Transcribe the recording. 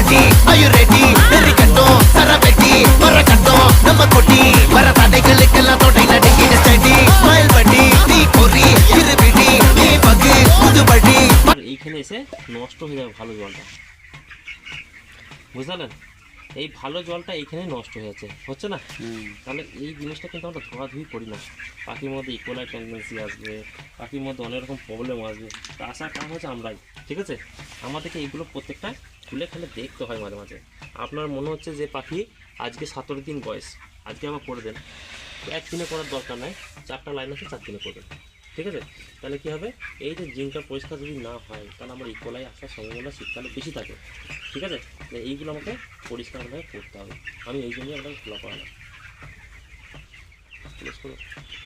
பாட்டி are you ready நெறி கட்டும் சரவெட்டி வர கட்டும் நம்ம கொட்டி வர தடைகளுக்கெல்லாம் தொடை நடுங்கிட ஸ்டடி ஸ்மைல் பண்ணி நீ பொறி இருபிடி நீ பகு புதுபடி এইখানে এসে নষ্ট হয়ে যাবে ভালো জলটা, বুঝলেন? এই ভালো জলটা এইখানে নষ্ট হয়ে যাচ্ছে, হচ্ছে না? তাহলে এই জিনিসটা কিন্তু আমরা ধোয়াধুয়ি করি না। পাখির মধ্যে ইকোলাই টেন্ডেন্সি আসবে, পাখির মধ্যে অনেক রকম প্রবলেম আসবে, তা আসার কারণ হচ্ছে আমরাই, ঠিক আছে? আমাদেরকে এইগুলো প্রত্যেকটা খুলে খেলে দেখতে হয় মাঝে মাঝে। আপনার মনে হচ্ছে যে পাখি আজকে 17 দিন বয়স, আজকে আবার করে দেন, একদিনে করার দরকার নাই, 4টা লাইন আছে 4 দিনে করবেন, ঠিক আছে? তাহলে কী হবে, এই যে জিনটা পরিষ্কার যদি না হয় তাহলে আমার ইকোলাই আসার সম্ভাবনা শীতকালে বেশি থাকে, ঠিক আছে? তাহলে এইগুলো আমাকে পরিষ্কারভাবে করতে হবে। আমি এই জন্যই আপনাকে খোলা করালাম।